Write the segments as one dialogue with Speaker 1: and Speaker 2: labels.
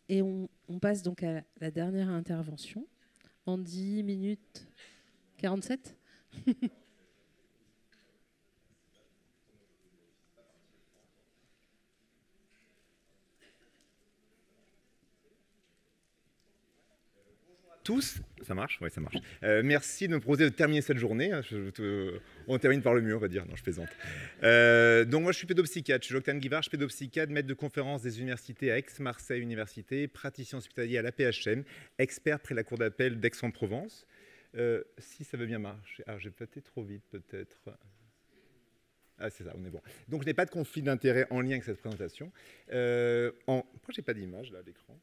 Speaker 1: Et on passe donc à la dernière intervention en 10 minutes 47.
Speaker 2: Tous, ça marche, ouais, ça marche. Merci de me proposer de terminer cette journée. On termine par le mieux, on va dire. Non, je plaisante. Donc moi, je suis pédopsychiatre. Je suis Octane Guivard, je suis pédopsychiatre, maître de conférence des universités à Aix-Marseille Université, praticien hospitalier à l'APHM, expert près la cour d'appel d'Aix-en-Provence. Si ça veut bien marcher. Alors, j'ai peut-être trop vite, peut-être. Ah, c'est ça, on est bon. Donc, je n'ai pas de conflit d'intérêt en lien avec cette présentation. Pourquoi j'ai pas d'image là à l'écran?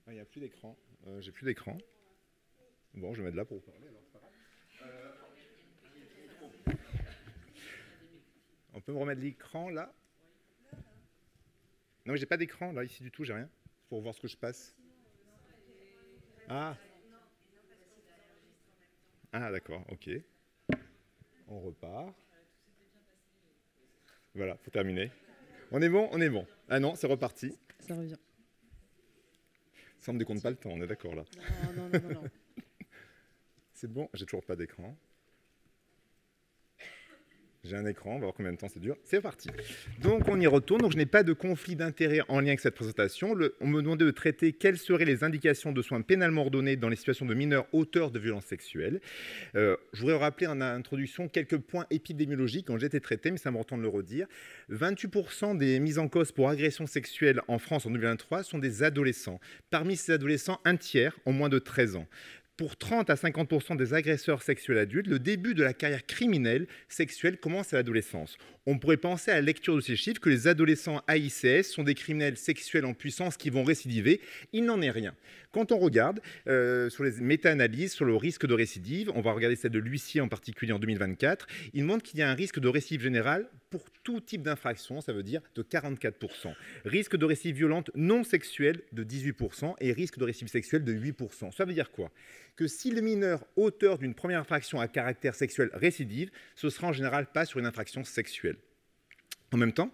Speaker 2: Il n'y a plus d'écran. J'ai plus d'écran. Bon, je vais mettre là pour vous parler. Alors, c'est pas grave. On peut me remettre l'écran là? Non, mais j'ai pas d'écran là, ici du tout, j'ai rien. Pour voir ce que je passe. Ah. Ah, d'accord, ok. On repart. Voilà, faut terminer. On est bon? On est bon. Ah non, c'est reparti.
Speaker 1: Ça revient.
Speaker 2: Ça ne me décompte pas le temps, on est d'accord là.
Speaker 1: Non.
Speaker 2: C'est bon, j'ai toujours pas d'écran. J'ai un écran, on va voir combien de temps ça dure. C'est parti. Donc on y retourne. Donc je n'ai pas de conflit d'intérêt en lien avec cette présentation. On me demandait de traiter quelles seraient les indications de soins pénalement ordonnés dans les situations de mineurs auteurs de violences sexuelles. Je voudrais rappeler en introduction quelques points épidémiologiques qui ont déjà été traités, mais c'est important de le redire. 28% des mises en cause pour agression sexuelle en France en 2023 sont des adolescents. Parmi ces adolescents, un tiers ont moins de 13 ans. Pour 30 à 50% des agresseurs sexuels adultes, le début de la carrière criminelle sexuelle commence à l'adolescence. On pourrait penser à la lecture de ces chiffres que les adolescents AICS sont des criminels sexuels en puissance qui vont récidiver. Il n'en est rien. Quand on regarde sur les méta-analyses sur le risque de récidive, on va regarder celle de l'huissier en particulier en 2024, il montre qu'il y a un risque de récidive général pour tout type d'infraction, ça veut dire de 44%. Risque de récidive violente non sexuelle de 18% et risque de récidive sexuelle de 8%. Ça veut dire quoi? Que si le mineur auteur d'une première infraction à caractère sexuel récidive, ce sera en général pas sur une infraction sexuelle. En même temps,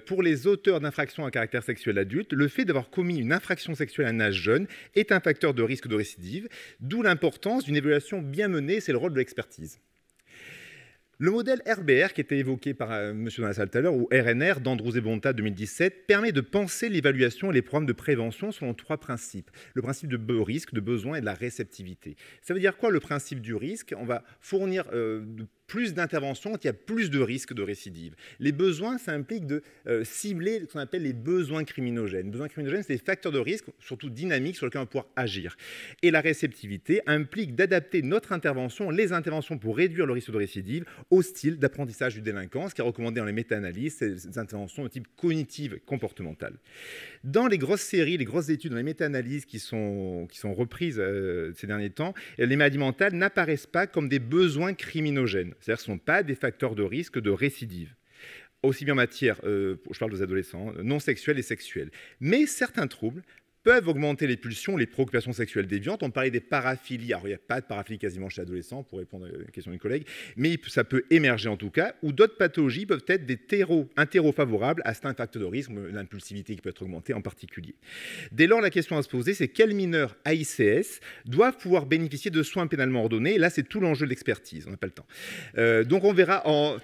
Speaker 2: pour les auteurs d'infractions à caractère sexuel adulte, le fait d'avoir commis une infraction sexuelle à un âge jeune est un facteur de risque de récidive, d'où l'importance d'une évaluation bien menée, c'est le rôle de l'expertise. Le modèle RBR, qui était évoqué par M. dans la salle tout à l'heure, ou RNR d'Andrews et Bonta 2017, permet de penser l'évaluation et les programmes de prévention selon 3 principes. Le principe de risque, de besoin et de la réceptivité. Ça veut dire quoi le principe du risque? On va fournir plus d'interventions quand il y a plus de risques de récidive. Les besoins, ça implique de cibler ce qu'on appelle les besoins criminogènes. Les besoins criminogènes, c'est des facteurs de risque, surtout dynamiques, sur lesquels on va pouvoir agir. Et la réceptivité implique d'adapter notre intervention, les interventions pour réduire le risque de récidive, au style d'apprentissage du délinquant, ce qui est recommandé dans les méta-analyses, ces interventions de type cognitive comportementale. Dans les grosses séries, les grosses études, dans les méta-analyses qui sont reprises ces derniers temps, les maladies mentales n'apparaissent pas comme des besoins criminogènes. C'est-à-dire que ce ne sont pas des facteurs de risque de récidive. Aussi bien en matière, je parle des adolescents, non sexuels et sexuels. Mais certains troubles peuvent augmenter les pulsions, les préoccupations sexuelles déviantes. On parlait des paraphilies. Alors, il n'y a pas de paraphilie quasiment chez l'adolescent, pour répondre à la question du collègue, mais ça peut émerger en tout cas, ou d'autres pathologies peuvent être des terreaux favorables à certains facteurs de risque, l'impulsivité qui peut être augmentée en particulier. Dès lors, la question à se poser, c'est quels mineurs AICS doivent pouvoir bénéficier de soins pénalement ordonnés. Et là, c'est tout l'enjeu de l'expertise. On n'a pas le temps. Donc, on verra en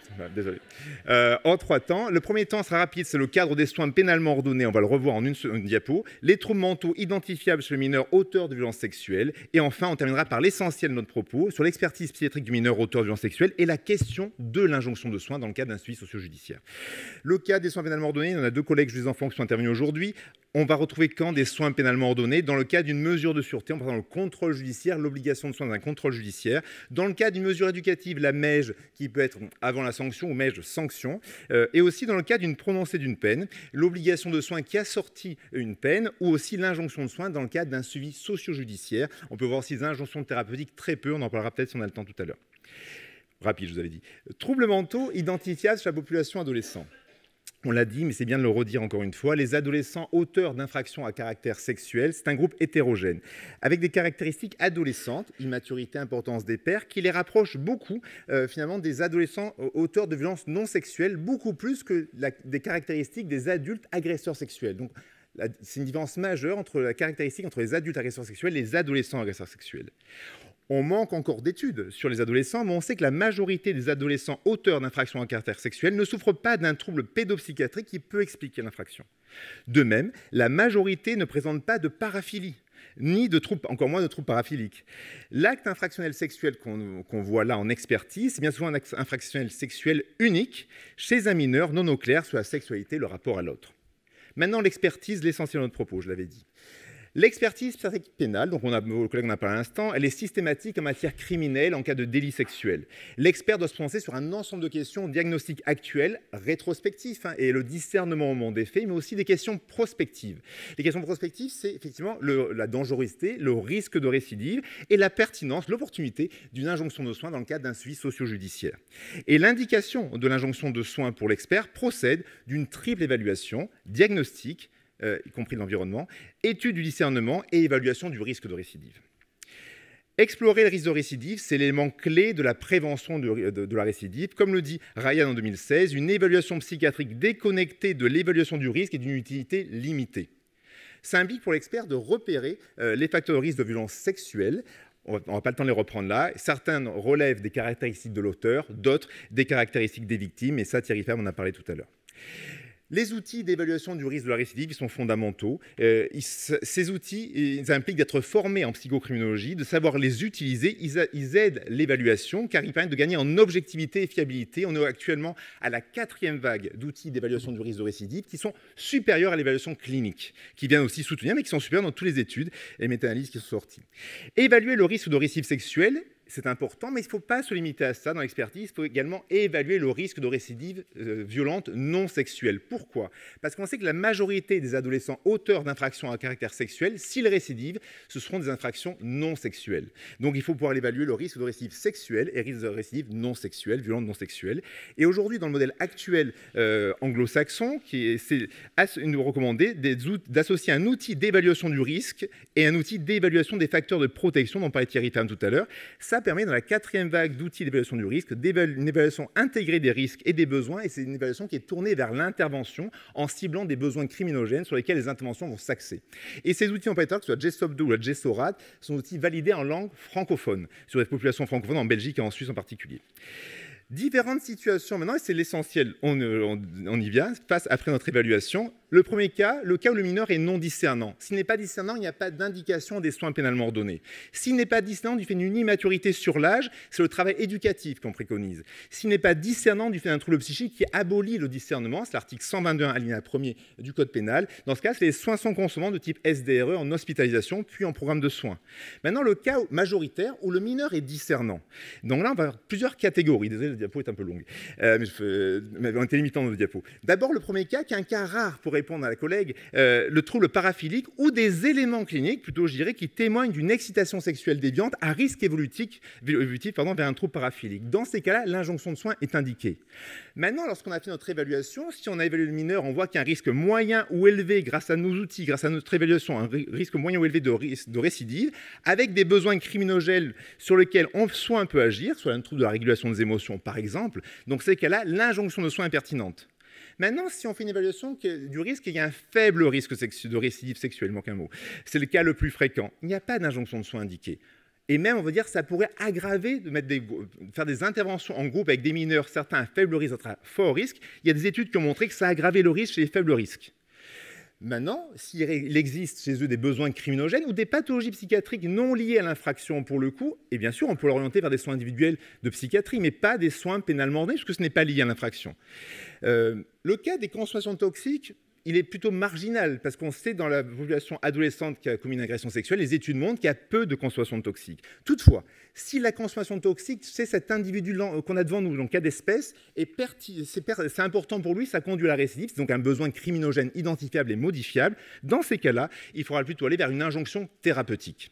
Speaker 2: 3 temps. Le premier temps sera rapide, c'est le cadre des soins pénalement ordonnés. On va le revoir en une diapo. Les troubles mentaux identifiables chez le mineur auteur de violences sexuelles. Et enfin, on terminera par l'essentiel de notre propos sur l'expertise psychiatrique du mineur auteur de violences sexuelles et la question de l'injonction de soins dans le cadre d'un suivi socio-judiciaire. Le cas des soins pénalement ordonnés, il y en a 2 collègues juges d'enfants qui sont intervenus aujourd'hui. On va retrouver quand des soins pénalement ordonnés dans le cas d'une mesure de sûreté, en prenant le contrôle judiciaire, l'obligation de soins d'un contrôle judiciaire. Dans le cas d'une mesure éducative, la MEJ qui peut être avant la sanction ou MEJ sanction. Et aussi dans le cas d'une prononcée d'une peine, l'obligation de soins qui assortit une peine ou aussi l'injonction de soins dans le cadre d'un suivi socio-judiciaire. On peut voir aussi des injonctions thérapeutiques très peu, on en parlera peut-être si on a le temps tout à l'heure. Rapide, je vous avais dit. Troubles mentaux identifiables chez la population adolescente. On l'a dit, mais c'est bien de le redire encore une fois, les adolescents auteurs d'infractions à caractère sexuel, c'est un groupe hétérogène, avec des caractéristiques adolescentes, immaturité, importance des pairs, qui les rapprochent beaucoup finalement des adolescents auteurs de violences non sexuelles, beaucoup plus que des caractéristiques des adultes agresseurs sexuels. Donc C'est une différence majeure entre la caractéristique entre les adultes agresseurs sexuels et les adolescents agresseurs sexuels. On manque encore d'études sur les adolescents, mais on sait que la majorité des adolescents auteurs d'infractions à caractère sexuel ne souffrent pas d'un trouble pédopsychiatrique qui peut expliquer l'infraction. De même, la majorité ne présente pas de paraphilie, ni de troubles, encore moins de troubles paraphiliques. L'acte infractionnel sexuel qu'on voit là en expertise, c'est bien souvent un acte infractionnel sexuel unique chez un mineur non au clair sur la sexualité, le rapport à l'autre. Maintenant, l'expertise, l'essentiel de notre propos, je l'avais dit. L'expertise psychiatrique pénale, donc vos collègues en a parlé à l'instant, elle est systématique en matière criminelle en cas de délit sexuel. L'expert doit se prononcer sur un ensemble de questions diagnostiques actuelles, rétrospectifs, et le discernement au moment des faits, mais aussi des questions prospectives. Les questions prospectives, c'est effectivement la dangerosité, le risque de récidive et la pertinence, l'opportunité d'une injonction de soins dans le cadre d'un suivi socio-judiciaire. Et l'indication de l'injonction de soins pour l'expert procède d'une triple évaluation, diagnostic, y compris de l'environnement, étude du discernement et évaluation du risque de récidive. Explorer le risque de récidive, c'est l'élément clé de la prévention de la récidive. Comme le dit Ryan en 2016, une évaluation psychiatrique déconnectée de l'évaluation du risque est d'une utilité limitée. Ça implique pour l'expert de repérer les facteurs de risque de violence sexuelle. On n'a pas le temps de les reprendre là. Certains relèvent des caractéristiques de l'auteur, d'autres des caractéristiques des victimes, et ça, Thierry Ferme en a parlé tout à l'heure. Les outils d'évaluation du risque de la récidive, ils sont fondamentaux. Ces outils, ils impliquent d'être formés en psychocriminologie, de savoir les utiliser. Ils aident l'évaluation car ils permettent de gagner en objectivité et fiabilité. On est actuellement à la 4e vague d'outils d'évaluation du risque de récidive qui sont supérieurs à l'évaluation clinique, qui viennent aussi soutenir, mais qui sont supérieurs dans toutes les études et méta-analyses qui sont sorties. Évaluer le risque de récidive sexuelle, c'est important, mais il ne faut pas se limiter à ça dans l'expertise. Il faut également évaluer le risque de récidive violente non sexuelle. Pourquoi ? Parce qu'on sait que la majorité des adolescents auteurs d'infractions à caractère sexuel, s'ils récidivent, ce seront des infractions non sexuelles. Donc il faut pouvoir évaluer le risque de récidive sexuelle et risque de récidive non sexuelle, violente non sexuelle. Et aujourd'hui, dans le modèle actuel anglo-saxon, c'est nous recommander d'associer un outil d'évaluation du risque et un outil d'évaluation des facteurs de protection dont parlait Thierry Ferme tout à l'heure. Ça permet, dans la 4e vague d'outils d'évaluation du risque, une évaluation intégrée des risques et des besoins, et c'est une évaluation qui est tournée vers l'intervention en ciblant des besoins criminogènes sur lesquels les interventions vont s'axer. Et ces outils en Python, que ce soit GSOP2 ou la GSORAD, sont des outils validés en langue francophone, sur les populations francophones en Belgique et en Suisse en particulier. Différentes situations maintenant, et c'est l'essentiel, on y vient, après notre évaluation. Le premier cas, le cas où le mineur est non discernant. S'il n'est pas discernant, il n'y a pas d'indication des soins pénalement ordonnés. S'il n'est pas discernant du fait d'une immaturité sur l'âge, c'est le travail éducatif qu'on préconise. S'il n'est pas discernant du fait d'un trouble psychique qui abolit le discernement, c'est l'article 122 alinéa 1er du Code pénal. Dans ce cas, c'est les soins sans consommant de type SDRE en hospitalisation, puis en programme de soins. Maintenant, le cas majoritaire où le mineur est discernant. Donc là, on va avoir plusieurs catégories. Désolé, le diapo est un peu longue, mais on était limitant dans le diapo. D'abord, le premier cas, qui est un cas rare pour répondre à la collègue, le trouble paraphilique ou des éléments cliniques, plutôt je dirais, qui témoignent d'une excitation sexuelle déviante à risque évolutif vers un trouble paraphilique. Dans ces cas-là, l'injonction de soins est indiquée. Maintenant, lorsqu'on a fait notre évaluation, si on a évalué le mineur, on voit qu'il y a un risque moyen ou élevé grâce à nos outils, grâce à notre évaluation, un risque moyen ou élevé de récidive, avec des besoins criminogènes sur lesquels on soit peut agir, soit un trouble de la régulation des émotions par exemple. Donc, ces cas-là, l'injonction de soins est pertinente. Maintenant, si on fait une évaluation du risque, il y a un faible risque de récidive sexuelle, il manque un mot. C'est le cas le plus fréquent. Il n'y a pas d'injonction de soins indiquée. Et même, on veut dire, ça pourrait aggraver, faire des interventions en groupe avec des mineurs, certains à faible risque, d'autres à fort risque. Il y a des études qui ont montré que ça a aggravé le risque chez les faibles risques. Maintenant, s'il existe chez eux des besoins criminogènes ou des pathologies psychiatriques non liées à l'infraction pour le coup, et bien sûr, on peut l'orienter vers des soins individuels de psychiatrie, mais pas des soins pénalement ordonnés, puisque ce n'est pas lié à l'infraction. Le cas des consommations toxiques, il est plutôt marginal, parce qu'on sait dans la population adolescente qui a commis une agression sexuelle, les études montrent qu'il y a peu de consommation de toxiques. Toutefois, si la consommation de toxiques, c'est cet individu qu'on a devant nous, dans le cas d'espèce, c'est important pour lui, ça conduit à la récidive, c'est donc un besoin criminogène identifiable et modifiable. Dans ces cas-là, il faudra plutôt aller vers une injonction thérapeutique.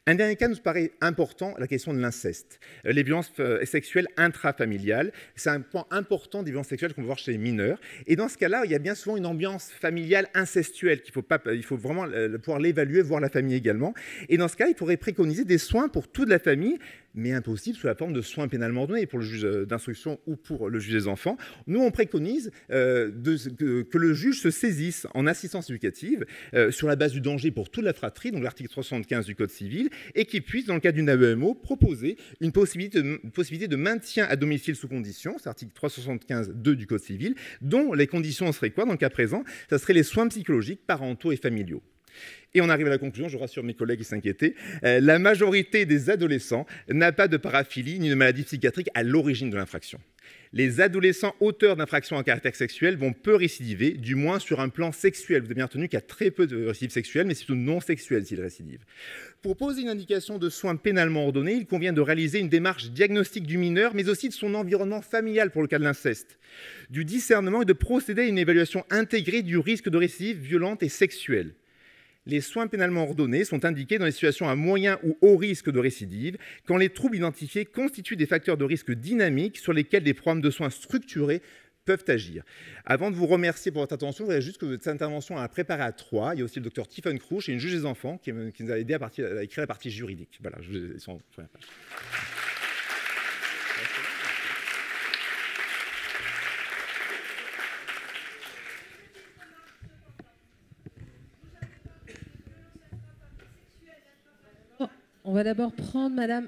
Speaker 2: Un dernier cas nous paraît important, la question de l'inceste. Les violences sexuelles intrafamiliales, c'est un point important des violences sexuelles qu'on peut voir chez les mineurs. Et dans ce cas-là, il y a bien souvent une ambiance familiale incestuelle il faut vraiment pouvoir l'évaluer, voir la famille également. Et dans ce cas, il faudrait préconiser des soins pour toute la famille, mais impossible sous la forme de soins pénalement ordonnés pour le juge d'instruction ou pour le juge des enfants. Nous, on préconise que le juge se saisisse en assistance éducative sur la base du danger pour toute la fratrie, donc l'article 375 du Code civil, et qu'il puisse, dans le cadre d'une AEMO, proposer une possibilité de maintien à domicile sous condition, c'est l'article 375-2 du Code civil, dont les conditions seraient quoi dans le cas présent? Ça serait les soins psychologiques, parentaux et familiaux. Et on arrive à la conclusion, je rassure mes collègues qui s'inquiétaient, la majorité des adolescents n'a pas de paraphilie ni de maladie psychiatrique à l'origine de l'infraction. Les adolescents auteurs d'infractions à caractère sexuel vont peu récidiver, du moins sur un plan sexuel. Vous avez bien retenu qu'il y a très peu de récidives sexuelles, mais c'est surtout non sexuelles s'ils récidivent. Pour poser une indication de soins pénalement ordonnés, il convient de réaliser une démarche diagnostique du mineur, mais aussi de son environnement familial pour le cas de l'inceste, du discernement et de procéder à une évaluation intégrée du risque de récidive violente et sexuelle. Les soins pénalement ordonnés sont indiqués dans les situations à moyen ou haut risque de récidive, quand les troubles identifiés constituent des facteurs de risque dynamiques sur lesquels des programmes de soins structurés peuvent agir. Avant de vous remercier pour votre attention, je voudrais juste que cette intervention a préparé à 3. Il y a aussi le docteur Tiffany Crouch et une juge des enfants qui nous a aidé à écrire la partie juridique. Voilà, ils sont en première page.
Speaker 1: On va d'abord prendre Madame.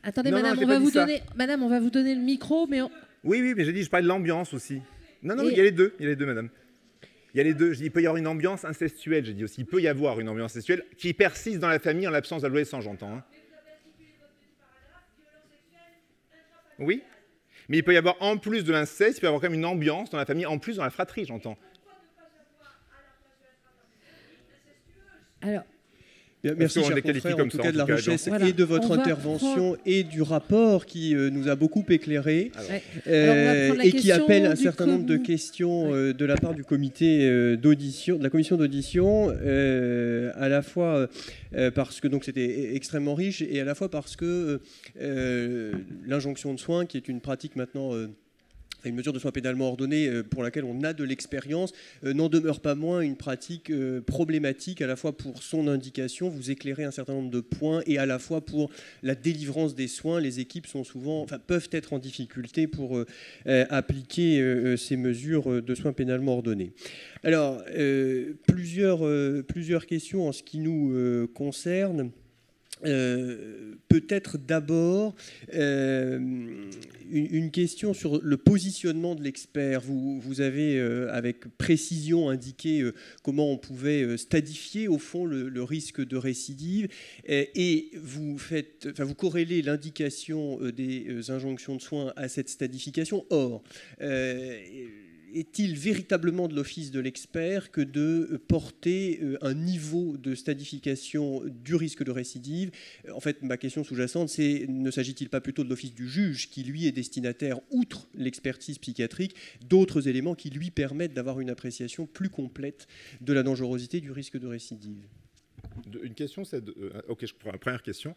Speaker 1: Attendez,
Speaker 2: Non,
Speaker 1: Madame,
Speaker 2: non,
Speaker 1: on va vous donner le micro, mais
Speaker 2: Oui, mais j'ai dit, je parlais de l'ambiance aussi. Non,
Speaker 1: Et-
Speaker 2: il y a les deux, Madame. Il y a les deux. Je dis, il peut y avoir une ambiance incestuelle. J'ai dit aussi, il peut y avoir une ambiance incestuelle qui persiste dans la famille en l'absence d'adolescent, j'entends. Hein. Oui, mais il peut y avoir en plus de l'inceste, il peut y avoir quand même une ambiance dans la famille, en plus dans la fratrie, j'entends.
Speaker 1: alors,
Speaker 3: Bien, merci, cher confrère, en tout cas de la richesse et de votre intervention et du rapport qui nous a beaucoup éclairé et qui appelle un certain nombre de questions de la part du comité d'audition, de la commission d'audition, à la fois parce que donc c'était extrêmement riche et à la fois parce que l'injonction de soins, qui est une pratique maintenant une mesure de soins pénalement ordonnée pour laquelle on a de l'expérience, n'en demeure pas moins une pratique problématique à la fois pour son indication, vous éclairez un certain nombre de points, et à la fois pour la délivrance des soins. Les équipes peuvent être en difficulté pour appliquer ces mesures de soins pénalement ordonnés. Alors, plusieurs questions en ce qui nous concerne. Peut-être d'abord une question sur le positionnement de l'expert. Vous avez avec précision indiqué comment on pouvait stadifier au fond le risque de récidive, et vous corrélez l'indication des injonctions de soins à cette stadification. Or, est-il véritablement de l'office de l'expert que de porter un niveau de stadification du risque de récidive? En fait, ma question sous-jacente, c'est: ne s'agit-il pas plutôt de l'office du juge qui, lui, est destinataire, outre l'expertise psychiatrique, d'autres éléments qui lui permettent d'avoir une appréciation plus complète de la dangerosité du risque de récidive?
Speaker 2: Une question, c'est... Ok, je prends la première question.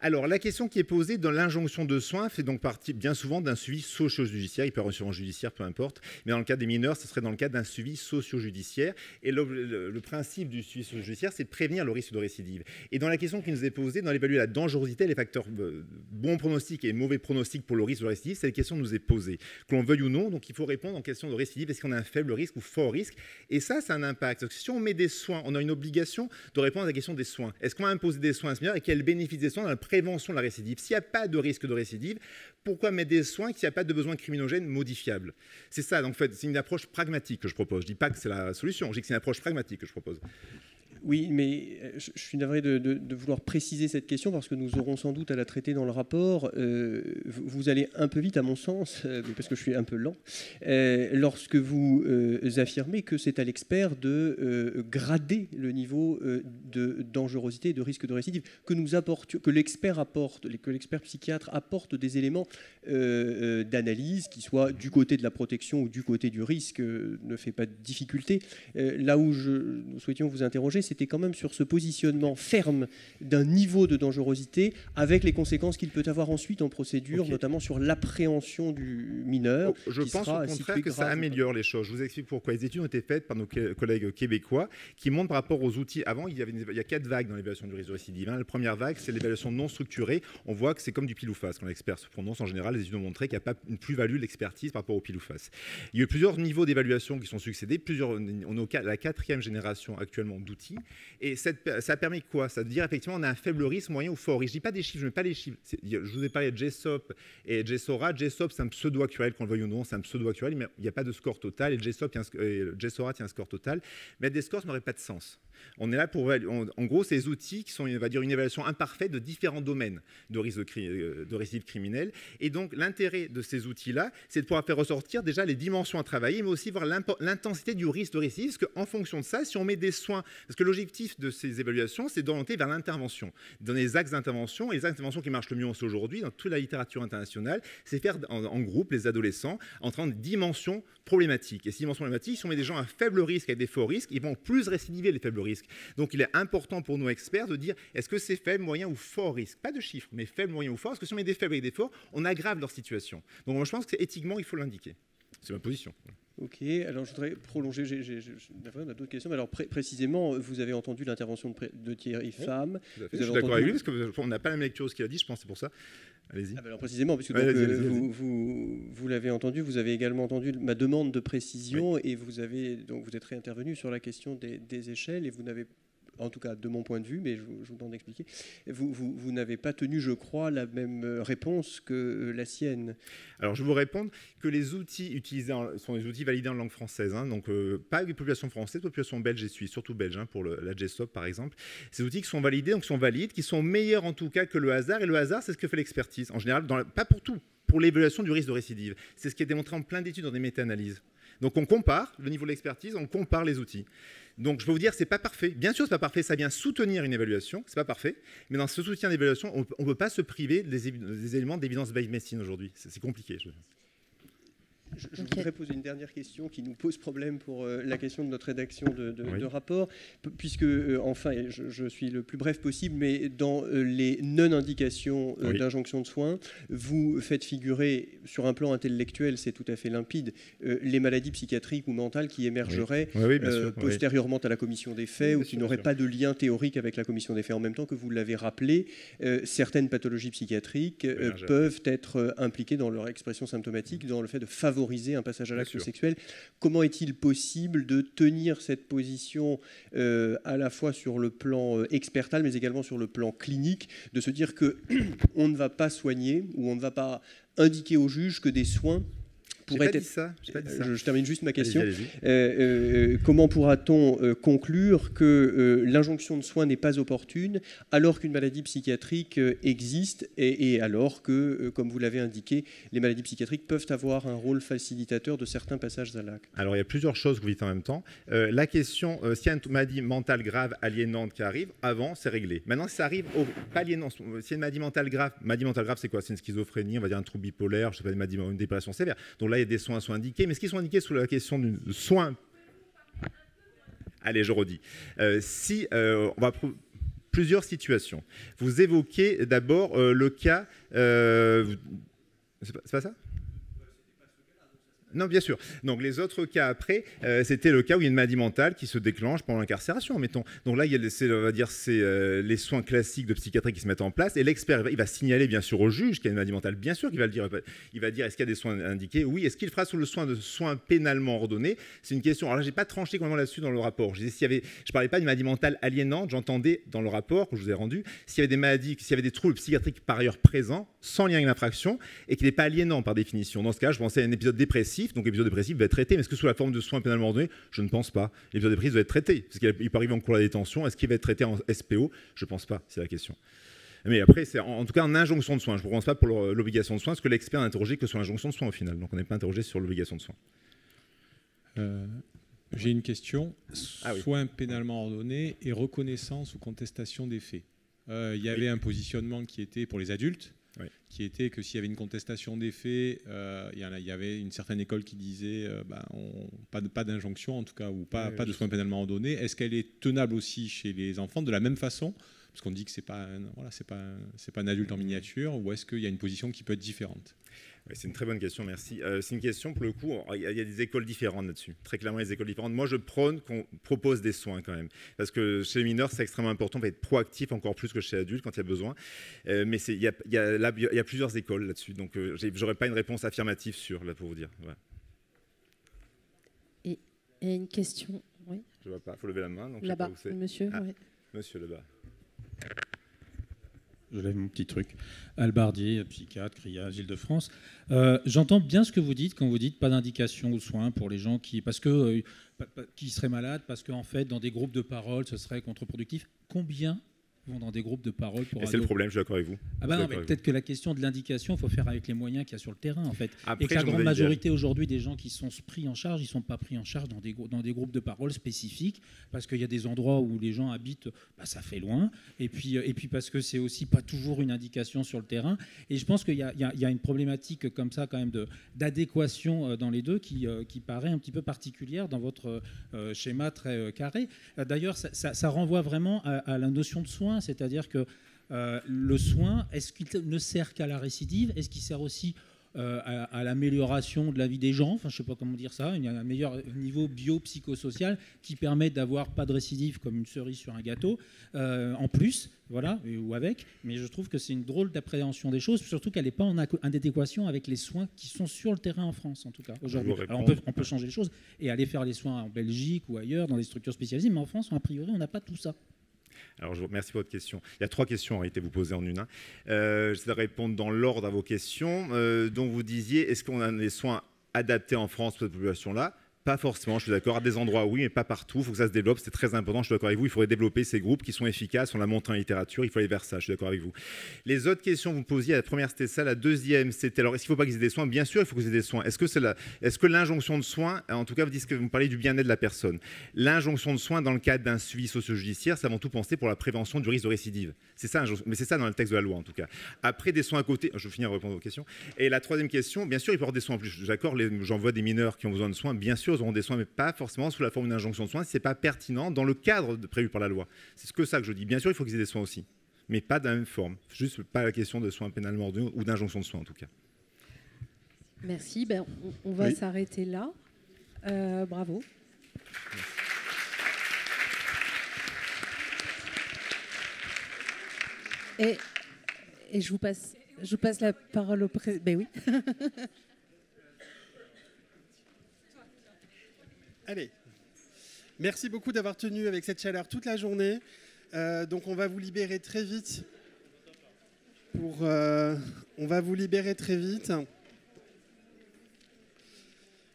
Speaker 2: Alors, la question qui est posée dans l'injonction de soins fait donc partie bien souvent d'un suivi socio-judiciaire. Il peut y avoir un suivi judiciaire, peu importe. Mais dans le cas des mineurs, ce serait dans le cadre d'un suivi socio-judiciaire. Et le principe du suivi socio-judiciaire, c'est de prévenir le risque de récidive. Et dans la question qui nous est posée, dans l'évaluer la dangerosité, les facteurs bons pronostics et mauvais pronostics pour le risque de récidive, c'est la question qui nous est posée. Que l'on veuille ou non, donc il faut répondre en question de récidive. Est-ce qu'on a un faible risque ou fort risque? Et ça a un impact. Donc, si on met des soins, on a une obligation de répondre à la question des soins. Est-ce qu'on va imposer des soins à ce mineur et quels bénéfices des soins dans la prévention de la récidive? S'il n'y a pas de risque de récidive, pourquoi mettre des soins s'il n'y a pas de besoin criminogène modifiable? C'est ça, donc en fait, c'est une approche pragmatique que je propose. Je ne dis pas que c'est la solution, je dis que c'est une approche pragmatique que je propose.
Speaker 3: Oui, mais je suis navré de vouloir préciser cette question parce que nous aurons sans doute à la traiter dans le rapport. Vous allez un peu vite à mon sens, parce que je suis un peu lent, lorsque vous affirmez que c'est à l'expert de grader le niveau de dangerosité et de risque de récidive, que l'expert psychiatre apporte des éléments d'analyse qui soient du côté de la protection ou du côté du risque, ne fait pas de difficulté. Là où nous souhaitions vous interroger, c'était quand même sur ce positionnement ferme d'un niveau de dangerosité, avec les conséquences qu'il peut avoir ensuite en procédure, notamment sur l'appréhension du mineur.
Speaker 2: Je pense au contraire que ça améliore les choses. Je vous explique pourquoi. Les études ont été faites par nos collègues québécois qui montrent par rapport aux outils. Avant, il y a 4 vagues dans l'évaluation du risque de récidive. La première vague, c'est l'évaluation non structurée. On voit que c'est comme du pile ou face. Quand l'expert se prononce, en général, les études ont montré qu'il n'y a pas une plus-value de l'expertise par rapport au pile ou face. Il y a eu plusieurs niveaux d'évaluation qui sont succédés. On est à la 4e génération actuellement d'outils. Et ça a permis quoi? Ça veut dire effectivement on a un faible risque, moyen ou fort risque. Je dis pas des chiffres, je mets pas les chiffres. Je vous ai parlé de GSOP et GSORA. GSOP, c'est un pseudo-actuariel, qu'on le veuille ou non, c'est un pseudo-actuariel, mais il n'y a pas de score total. Et GSORA tient un score total. Mais des scores n'auraient pas de sens. On est là pour... En gros, c'est des outils qui sont, on va dire, une évaluation imparfaite de différents domaines de risque de récidive criminelle. Et donc, l'intérêt de ces outils-là, c'est de pouvoir faire ressortir déjà les dimensions à travailler, mais aussi voir l'intensité du risque de récidive, parce qu'en fonction de ça, si on met des soins... Parce que l'objectif de ces évaluations, c'est d'orienter vers l'intervention, donner les axes d'intervention. Et les axes d'intervention qui marchent le mieux aujourd'hui, dans toute la littérature internationale, c'est faire en groupe les adolescents en train de dimensions problématiques. Et ces dimensions problématiques, si on met des gens à faible risque avec des forts risques, ils vont plus récidiver les faibles risques. Donc il est important pour nos experts de dire est-ce que c'est faible, moyen ou fort risque? Pas de chiffres, mais faible, moyen ou fort. Parce que si on met des faibles et des forts, on aggrave leur situation. Donc moi, je pense que éthiquement, il faut l'indiquer. C'est ma position.
Speaker 3: Ok, alors je voudrais prolonger, on a d'autres questions, mais alors précisément, vous avez entendu l'intervention de Thierry Pham.
Speaker 2: Je suis d'accord avec lui, parce qu'on n'a pas la même lecture de ce qu'il a dit, je pense, c'est pour ça. Allez-y.
Speaker 3: Alors précisément, puisque vous l'avez entendu, vous avez également entendu ma demande de précision, et vous êtes réintervenu sur la question des échelles, et vous n'avez, en tout cas de mon point de vue, mais je vous demande d'expliquer, vous n'avez pas tenu, je crois, la même réponse que la sienne.
Speaker 2: Alors je vais vous répondre que les outils utilisés sont des outils validés en langue française, donc pas avec les populations françaises, population belge et suisse, surtout belge, pour la GSOP par exemple. Ces outils qui sont validés, donc qui sont valides, qui sont meilleurs en tout cas que le hasard, et le hasard c'est ce que fait l'expertise, en général, pas pour tout, pour l'évaluation du risque de récidive. C'est ce qui est démontré en plein d'études dans des méta-analyses. Donc on compare le niveau de l'expertise, on compare les outils. Donc je peux vous dire, c'est pas parfait. Bien sûr, c'est pas parfait. Ça vient soutenir une évaluation. C'est pas parfait. Mais dans ce soutien d'évaluation, on ne peut pas se priver des éléments d'évidence-based medicine aujourd'hui. C'est compliqué.
Speaker 3: Je voudrais poser une dernière question qui nous pose problème pour la question de notre rédaction de rapport, puisque, enfin, je suis le plus bref possible, mais dans les non-indications d'injonction de soins, vous faites figurer, sur un plan intellectuel, c'est tout à fait limpide, les maladies psychiatriques ou mentales qui émergeraient postérieurement à la commission des faits ou qui n'auraient pas de lien théorique avec la commission des faits. En même temps que vous l'avez rappelé, certaines pathologies psychiatriques peuvent être impliquées dans leur expression symptomatique, dans le fait de favoriser un passage à l'acte sexuel. Comment est-il possible de tenir cette position à la fois sur le plan expertal, mais également sur le plan clinique, de se dire qu'on ne va pas soigner ou on ne va pas indiquer au juge que des soins pourraient être... Je termine juste ma question. Comment pourra-t-on conclure que l'injonction de soins n'est pas opportune alors qu'une maladie psychiatrique existe et alors que, comme vous l'avez indiqué, les maladies psychiatriques peuvent avoir un rôle facilitateur de certains passages à l'acte? Alors,
Speaker 2: il y a plusieurs choses que vous dites en même temps. La question, s'il y a une maladie mentale grave, aliénante qui arrive, avant, c'est réglé. Maintenant, si ça arrive pas aliénant, s'il y a une maladie mentale grave, c'est quoi? C'est une schizophrénie, on va dire un trouble bipolaire, je sais pas, une dépression sévère. Donc là, il y a des soins sont indiqués, mais ce qui sont indiqués sous la question du soin... Allez, je redis. On va plusieurs situations. Vous évoquez d'abord le cas... c'est pas ça? Non, bien sûr. Donc les autres cas après, c'était le cas où il y a une maladie mentale qui se déclenche pendant l'incarcération, mettons. Donc là, il y a on va dire, c'est les soins classiques de psychiatrie qui se mettent en place, et l'expert, il va signaler bien sûr au juge qu'il y a une maladie mentale, bien sûr qu'il va le dire. Il va dire est-ce qu'il y a des soins indiqués? Oui. Est-ce qu'il fera sous le soin de soins pénalement ordonnés? C'est une question. Alors là, j'ai pas tranché complètement là-dessus dans le rapport. Je parlais pas d'une maladie mentale aliénante. J'entendais dans le rapport que je vous ai rendu s'il y avait des maladies, s'il y avait des troubles psychiatriques par ailleurs présents, sans lien avec l'infraction, et qui n'est pas aliénant par définition. Dans ce cas, je pensais à un épisode dépressif. Donc l'épisode dépressif va être traité, mais est-ce que sous la forme de soins pénalement ordonnés? Je ne pense pas. L'épisode dépressif doit être traité, parce qu'il peut arriver en cours de la détention. Est-ce qu'il va être traité en SPO? Je ne pense pas, c'est la question. Mais après, c'est en tout cas en injonction de soins. Je ne pense pas pour l'obligation de soins, parce que l'expert n'a interrogé que sur l'injonction de soins au final. Donc on n'est pas interrogé sur l'obligation de soins.
Speaker 4: J'ai une question. Soins pénalement ordonnés et reconnaissance ou contestation des faits. Il y avait un positionnement qui était pour les adultes. qui était que s'il y avait une contestation des faits, il y avait une certaine école qui disait pas d'injonction en tout cas, ou pas de soins pénalement ordonnés. Est-ce qu'elle est tenable aussi chez les enfants de la même façon, parce qu'on dit que c'est pas un adulte en miniature, ou est-ce qu'il y a une position qui peut être différente?
Speaker 2: C'est une très bonne question, merci. C'est une question, pour le coup, il y a des écoles différentes là-dessus. Très clairement, il y a des écoles différentes. Moi, je prône qu'on propose des soins quand même. Parce que chez les mineurs, c'est extrêmement important d'être proactif, encore plus que chez l'adulte quand il y a besoin. Mais il y a plusieurs écoles là-dessus. Donc, je n'aurais pas une réponse affirmative là, pour vous dire. Ouais.
Speaker 1: Et une question, oui.
Speaker 2: Je ne vois pas, il faut lever la main.
Speaker 1: Là-bas, monsieur. Oui.
Speaker 2: Monsieur, là-bas.
Speaker 5: Je lève mon petit truc. Albardier, psychiatre, CRIAGE, Île-de-France. J'entends bien ce que vous dites quand vous dites pas d'indication aux soins pour les gens qui seraient malades, parce qu'en fait, dans des groupes de parole, ce serait contre-productif. Combien vont dans des groupes de parole pour
Speaker 2: c'est le problème, je suis d'accord avec vous.
Speaker 5: Non, mais peut-être que la question de l'indication, il faut faire avec les moyens qu'il y a sur le terrain, en fait. Après, et que la grande majorité aujourd'hui des gens qui sont pris en charge, ils ne sont pas pris en charge dans des groupes de parole spécifiques, parce qu'il y a des endroits où les gens habitent, ça fait loin, et puis parce que c'est aussi pas toujours une indication sur le terrain. Et je pense qu'il y a une problématique comme ça, quand même, d'adéquation dans les deux qui paraît un petit peu particulière dans votre schéma très carré. D'ailleurs, ça renvoie vraiment à la notion de soin. C'est-à-dire que le soin, est-ce qu'il ne sert qu'à la récidive? Est-ce qu'il sert aussi à l'amélioration de la vie des gens? Enfin, je ne sais pas comment dire ça. Il y a un meilleur niveau bio-psychosocial qui permet d'avoir pas de récidive comme une cerise sur un gâteau, en plus, voilà, ou avec. Mais je trouve que c'est une drôle d'appréhension des choses, surtout qu'elle n'est pas en adéquation avec les soins qui sont sur le terrain en France, en tout cas, aujourd'hui. Alors, on peut changer les choses et aller faire les soins en Belgique ou ailleurs, dans des structures spécialisées, mais en France, a priori, on n'a pas tout ça.
Speaker 2: Alors, je vous remercie pour votre question. Il y a 3 questions en réalité, vous posez en une. J'essaie de répondre dans l'ordre à vos questions. Donc, vous disiez, est-ce qu'on a des soins adaptés en France pour cette population-là? Pas forcément, je suis d'accord. À des endroits, oui, mais pas partout. Il faut que ça se développe. C'est très important. Je suis d'accord avec vous. Il faudrait développer ces groupes qui sont efficaces. On l'a montré en littérature. Il faut aller vers ça. Je suis d'accord avec vous. Les autres questions que vous posiez, la première, c'était ça. La deuxième, c'était alors, est-ce qu'il ne faut pas qu'ils aient des soins? Bien sûr, il faut qu'ils aient des soins. Est-ce que l'injonction de soins, en tout cas, vous parlez du bien-être de la personne. L'injonction de soins, dans le cadre d'un suivi socio-judiciaire, c'est avant tout pensé pour la prévention du risque de récidive. C'est ça, mais c'est ça dans le texte de la loi, en tout cas. Après, des soins à côté. Je vais finir à répondre aux questions. Et la troisième question, bien sûr, il peut y avoir des soins en plus. Je suis d'accord, j'en vois des mineurs qui ont besoin de soins. Bien sûr, ils auront des soins, mais pas forcément sous la forme d'une injonction de soins si ce n'est pas pertinent dans le cadre prévu par la loi. C'est ça que je dis. Bien sûr, il faut qu'ils aient des soins aussi, mais pas de la même forme. Juste pas la question de soins pénalement ordonnés ou d'injonction de soins, en tout cas.
Speaker 1: Merci. On va s'arrêter là. Bravo. Et je vous passe la parole au président. Ben oui.
Speaker 6: Allez, merci beaucoup d'avoir tenu avec cette chaleur toute la journée. Donc on va vous libérer très vite.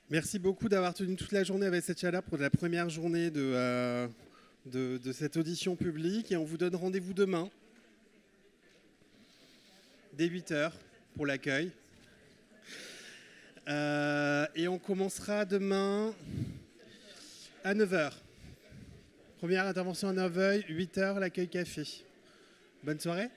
Speaker 6: Merci beaucoup d'avoir tenu toute la journée avec cette chaleur pour la première journée de cette audition publique. Et on vous donne rendez-vous demain, dès 8h, pour l'accueil. Et on commencera demain à 9h. Première intervention à 9h, 8h, l'accueil café. Bonne soirée.